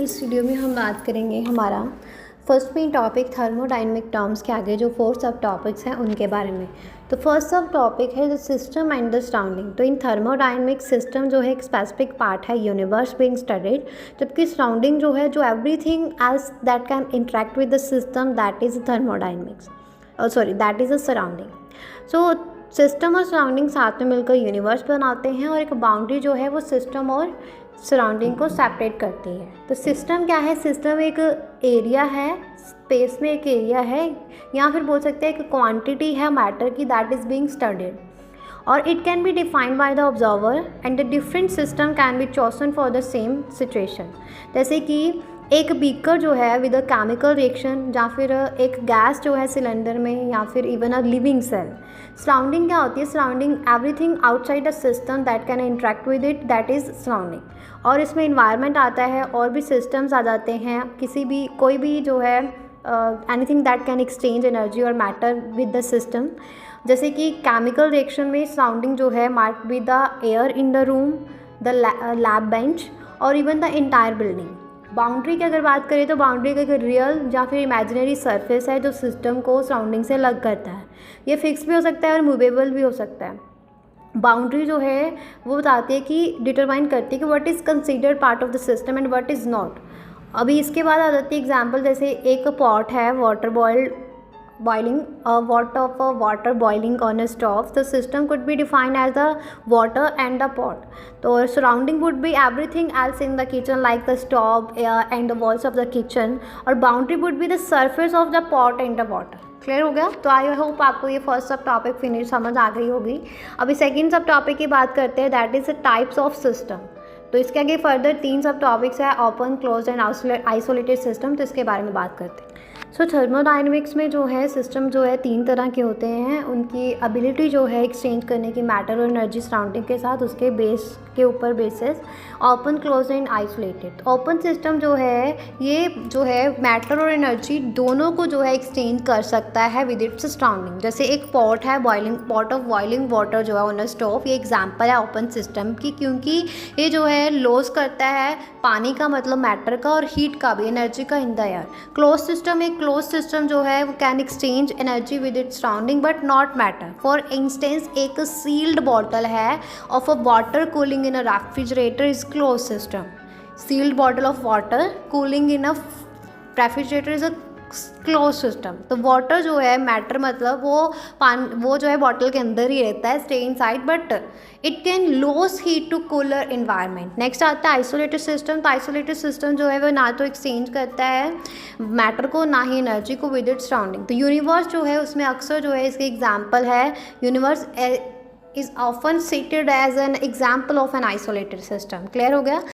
इस वीडियो में हम बात करेंगे हमारा first main topic thermodynamic terms के आगे जो 4 सब टॉपिक्स हैं उनके बारे में। तो फर्स्ट सब टॉपिक है the system and the surrounding. तो इन थर्मोडायनेमिक सिस्टम जो है एक स्पेसिफिक पार्ट है यूनिवर्स बीइंग स्टडीड, जबकि सराउंडिंग जो है जो everything else that can interact with the system that is thermodynamics, that is a surrounding. So system और सराउंडिंग साथ में मिलकर यूनिवर्स बनाते हैं और एक बाउंड्री जो है वो सिस्टम और सराउंडिंग को सेपरेट करती है। तो सिस्टम क्या है? सिस्टम एक एरिया है, स्पेस में एक एरिया है, या फिर बोल सकते हैं एक क्वांटिटी है मैटर की दैट इज़ बीइंग स्टडीड, और it can be defined by the observer and the different system can be chosen for the same situation. जैसे कि एक बीकर जो है विद अ केमिकल रिएक्शन, या फिर एक गैस जो है सिलेंडर में, या फिर even a living cell. Surrounding क्या होती है? Surrounding everything outside the system that can interact with it, that is surrounding. और इसमें इन्वायरमेंट आता है और भी सिस्टम्स आ जाते हैं, कोई भी जो है anything that can exchange energy और मैटर विद द सिस्टम। जैसे कि केमिकल रिएक्शन में सराउंडिंग जो है mark with the air in the room, the lab bench और even the entire building. Boundary की अगर बात करें तो बाउंड्री का एक रियल या फिर इमेजिनरी सरफेस है जो सिस्टम को सराउंडिंग से अलग करता है। ये फिक्स भी हो सकता है और मूवेबल भी हो सकता है। बाउंड्री जो है वो बताती है कि डिटरमाइन करती है कि what is considered part of the system and what is not. अभी इसके बाद आ जाती है एग्जांपल, जैसे एक पॉट है water boiling on a stove. The system could be defined as the water and the pot. So surrounding would be everything else in the kitchen like the stove, air and the walls of the kitchen, और boundary would be the surface of the pot and the water. Clear हो गया? तो I hope आपको ये first सब topic finish समझ आ गई होगी। अभी सेकेंड सब टॉपिक की बात करते हैं, that is the types of system. तो इसके आगे फर्दर 3 सब टॉपिक्स है, open, close and isolated system. तो इसके बारे में बात करते हैं। सो थर्मोडायनेमिक्स में जो है सिस्टम जो है 3 तरह के होते हैं। उनकी एबिलिटी जो है एक्सचेंज करने की मैटर और एनर्जी सराउंडिंग के साथ, उसके बेस के ऊपर basis open, close and isolated. Open system जो है ये जो है मैटर और एनर्जी दोनों को जो है एक्सचेंज कर सकता है विद इट्स सराउंडिंग। जैसे एक पॉट है, पॉट ऑफ बॉइलिंग वाटर जो है ऑन अ स्टोव, ये एग्जाम्पल है ओपन सिस्टम की, क्योंकि ये जो है लॉस करता है पानी का, मतलब मैटर का, और हीट का भी, एनर्जी का in the air. Close system जो है वो can exchange energy with its surrounding but not matter. For instance एक सील्ड बॉटल है of a water cooling in a refrigerator is close system. Sealed bottle of water cooling in a refrigerator is a close system. तो water जो है matter, मतलब वो जो है bottle के अंदर ही रहता है, stay inside, but it can loss heat to cooler environment. Next आता है आइसोलेटेड सिस्टम। तो आइसोलेटेड सिस्टम जो है वो ना तो एक्सचेंज करता है मैटर को, ना ही एनर्जी को विद इट्स सराउंडिंग। तो यूनिवर्स जो है उसमें अक्सर जो है इसके एग्जाम्पल है, universe is often cited as an example of an isolated system. Clear हो गया?